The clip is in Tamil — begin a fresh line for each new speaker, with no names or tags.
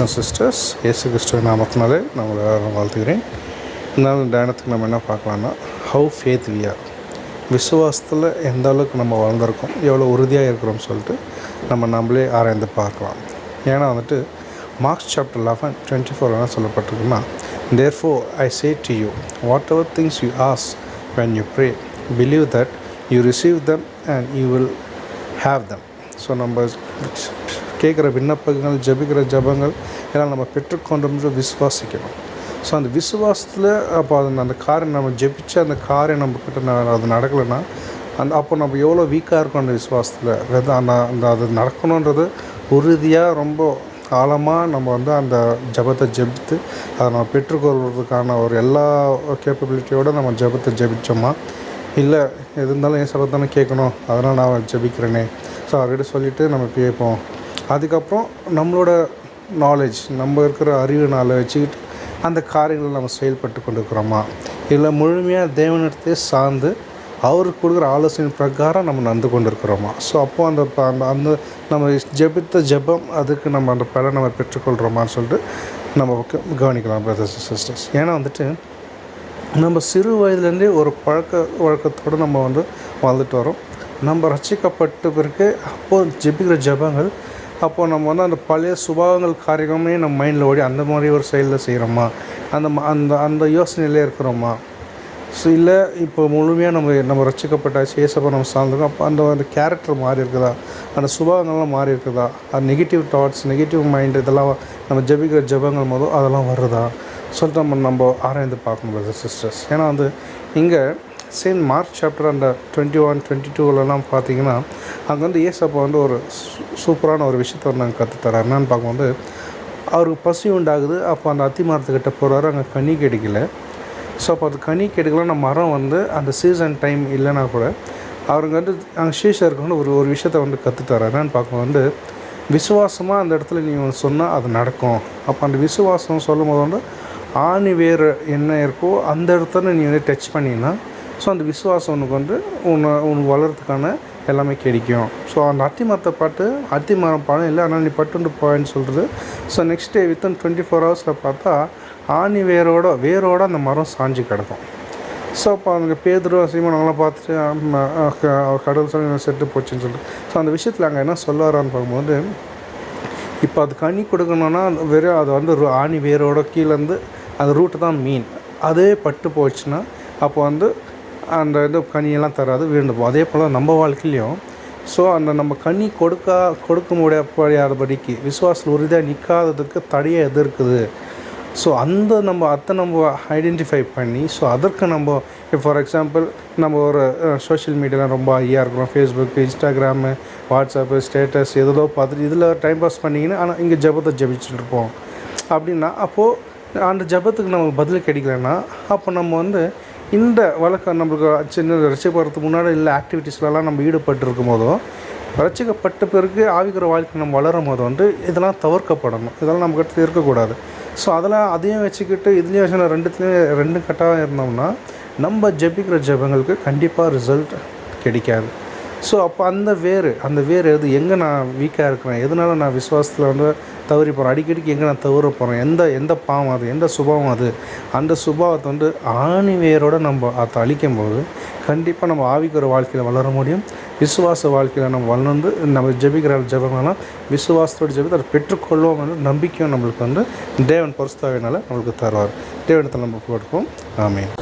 சிஸ்டர்ஸ், இயேசு கிறிஸ்துவின் நாமத்தினாலே நான் உங்களை வாழ்த்துக்கிறேன். இருந்தாலும் தியானத்துக்கு நம்ம என்ன பார்க்கலான்னா, ஹவு ஃபேத் வி ஆர், விசுவாசத்தில் எந்த அளவுக்கு நம்ம வளர்ந்துருக்கோம், எவ்வளோ உறுதியாக இருக்கிறோம்னு சொல்லிட்டு நம்மளே ஆராய்ந்து பார்க்கலாம். ஏன்னா மார்க்ஸ் சாப்டர் 11:24 என்ன சொல்லப்பட்டிருக்குன்னா, therefore I say to you, whatever things you ask when you pray, believe that you receive them and you will have them. So நம்ம கேட்குற விண்ணப்பங்கள், ஜெபிக்கிற ஜெபங்கள் எல்லாம் நம்ம பெற்றுக்கொண்டோம்னு விசுவாசிக்கணும். ஸோ அந்த விசுவாசத்தில் அப்போ அந்த காரியம் நம்ம ஜெபிச்ச அந்த காரியம் நம்மக்கிட்ட அது நடக்கலைன்னா அப்போ நம்ம எவ்வளோ வீக்காக இருக்கோம் அந்த விசுவாசத்தில். அந்த அது நடக்கணுன்றது உறுதியாக ரொம்ப ஆழமாக நம்ம அந்த ஜெபத்தை ஜெபித்து அதை நம்ம பெற்றுக்கொள்வதற்கான ஒரு எல்லா கேப்பபிலிட்டியோடு நம்ம ஜெபத்தை ஜெபித்தோமா, இல்லை எது இருந்தாலும் என் சபத்தானே கேட்கணும், அதனால் நான் ஜெபிக்கிறேனே, ஸோ ஆல்ரெடி சொல்லிவிட்டு நம்ம கேட்போம். அதுக்கப்புறம் நம்மளோட நாலேஜ், நம்ம இருக்கிற அறிவு நாளை வச்சுக்கிட்டு அந்த காரியங்களை நம்ம செயல்பட்டு கொண்டு இருக்கிறோமா, இல்லை முழுமையாக தேவனிடத்தை சார்ந்து அவருக்கு கொடுக்குற ஆலோசனை பிரகாரம் நம்ம நடந்து கொண்டு இருக்கிறோமா. ஸோ அப்போது அந்த நம்ம ஜெபித்த ஜெபம் அதுக்கு நம்ம அந்த பலனை நம்ம பெற்றுக்கொள்கிறோமான்னு சொல்லிட்டு நம்ம கவனிக்கலாம் பிரதர்ஸ் அண்ட் சிஸ்டர்ஸ். ஏன்னா நம்ம சிறு வயதுலேருந்தே ஒரு வழக்கத்தோடு நம்ம வாழ்ந்துட்டு வரோம். நம்ம ரட்சிக்கப்பட்ட பிறகு அப்போது ஜெபிக்கிற ஜெபங்கள், அப்போது நம்ம அந்த பழைய சுபாவங்கள் காரியமே நம்ம மைண்டில் ஓடி அந்த மாதிரி ஒரு செயலில் செய்கிறோமா, அந்த யோசனையிலே இருக்கிறோமா. ஸோ இல்லை இப்போ முழுமையாக நம்ம ரட்சிக்கப்பட்டாச்சு, ஏசப்பா நம்ம சார்ந்திருக்கோம், அப்போ அந்த கேரக்டர் மாறி இருக்குதா, அந்த சுபாவங்கள்லாம் மாறி இருக்குதா, அது நெகட்டிவ் தாட்ஸ், நெகட்டிவ் மைண்டு இதெல்லாம் நம்ம ஜெபிக்கிற ஜெபங்கள் போதும் அதெல்லாம் வருதா சொல்லிட்டு நம்ம ஆராய்ந்து பார்க்கணும் பிரதர்ஸ் சிஸ்டர்ஸ். ஏன்னா இங்கே சேம் மார்க் சாப்டர் அந்த 21-22 பார்த்தீங்கன்னா, அங்கே ஏசப்பா ஒரு சூப்பரான ஒரு விஷயத்தை நாங்கள் கற்றுத்தரார். என்னன்னு பார்க்கும்போது அவருக்கு பசி உண்டாகுது. அப்போ அந்த அத்தி மரத்துக்கிட்ட போகிறாரு, அங்கே கனி கிடைக்கல. ஸோ அப்போ அது கனி கிடைக்கலன்னா மரம் அந்த சீசன் டைம் இல்லைன்னா கூட அவருக்கு அங்கே ஷீஷருக்கு ஒரு விஷயத்தை கற்றுத்தரார். என்னென்னு பார்க்கும்போது விசுவாசமாக அந்த இடத்துல நீ சொன்னால் அது நடக்கும். அப்போ அந்த விசுவாசம் சொல்லும் போது ஆணி வேறு என்ன இருக்கோ அந்த இடத்துல நீ டச் பண்ணினா, ஸோ அந்த விசுவாசம் உனக்கு வளர்கிறதுக்கான எல்லாமே கிடைக்கும். ஸோ அந்த அத்தி மரத்தை அத்தி மரம் பழம் இல்லை, ஆனால் நீ பட்டுண்டு போயின்னு சொல்கிறது. ஸோ நெக்ஸ்ட் டே வித்தின் 24 ஹவர்ஸில் பார்த்தா ஆணி வேரோட அந்த மரம் சாஞ்சு கிடக்கும். ஸோ அப்போ அங்கே பேதுரு சீமன் அவங்களாம் பார்த்துட்டு கடவுள் சொல்லி செட்டு போச்சுன்னு சொல்லிட்டு, ஸோ அந்த விஷயத்தில் அங்கே என்ன சொல்ல வரான்னு பார்க்கும்போது, இப்போ அது கனி கொடுக்கணுன்னா வெறும் அது ஆணி வேரோட கீழேருந்து அந்த ரூட்டு தான் மீன், அதே பட்டு போச்சுன்னா அப்போ அந்த கனியெல்லாம் தராது, வீழ்ந்து போகும். அதே போல் நம்ம வாழ்க்கையிலையும் ஸோ நம்ம கனி கொடுக்க முடியாதபடிக்கு விசுவாசத்தில் உறுதியாக நிற்காததுக்கு தடையாக எது இருக்குது. ஸோ நம்ம ஐடென்டிஃபை பண்ணி, ஸோ அதற்கு நம்ம ஃபார் எக்ஸாம்பிள் நம்ம ஒரு சோஷியல் மீடியாவில் ரொம்ப ஐயா இருக்கிறோம், ஃபேஸ்புக்கு, இன்ஸ்டாகிராமு, வாட்ஸ்அப்பு, ஸ்டேட்டஸ் எதோ பார்த்துட்டு இதில் டைம் பாஸ் பண்ணிங்கன்னா, ஆனால் இங்கே ஜெபத்தை ஜெபிச்சுட்டு இருப்போம் அப்படின்னா, அப்போது அந்த ஜெபத்துக்கு நமக்கு பதில் கிடைக்கலன்னா, அப்போ நம்ம இந்த வழக்கம் நம்மளுக்கு சின்ன ரசிக்கப்படுறதுக்கு முன்னாடி இல்லை ஆக்டிவிட்டீஸ்லாம் நம்ம ஈடுபட்டு இருக்கும் போதும், ரசிக்கப்பட்ட பிறகு ஆவிக்கிற வாழ்க்கை நம்ம வளரும் போது இதெல்லாம் தவிர்க்கப்படணும், இதெல்லாம் நம்மக்கிட்ட இருக்கக்கூடாது. ஸோ அதையும் வச்சுக்கிட்டு இதுலேயும் வச்சு ரெண்டும் கட்டாக இருந்தோம்னா நம்ம ஜெபிக்கிற ஜெபங்களுக்கு கண்டிப்பாக ரிசல்ட் கிடைக்காது. ஸோ அப்போ அந்த வேறு எது, எங்கே நான் வீக்காக இருக்கிறேன், எதனால நான் விசுவாசத்தில் தவறி போகிறேன், அடிக்கடிக்கு எங்கே நான் தவற போகிறேன், எந்த பாவம் அது, எந்த சுபாவம் அது, அந்த சுபாவத்தை ஆணி வேரோடு நம்ம அதை அழிக்கும் போது கண்டிப்பாக நம்ம ஆவிக்கிற வாழ்க்கையில் வளர முடியும். விசுவாச வாழ்க்கையில் நம்ம வளர்ந்து நம்ம ஜெபிக்கிற ஜெபங்கள்லாம் விசுவாசத்தோடு ஜெபித்து அதை பெற்றுக்கொள்வோம் நம்பிக்கையும் நம்மளுக்கு தேவன் பரிசுத்தாவினால நம்மளுக்கு தருவார். தேவனத்தில் நம்ம கொடுப்போம். ஆமென்.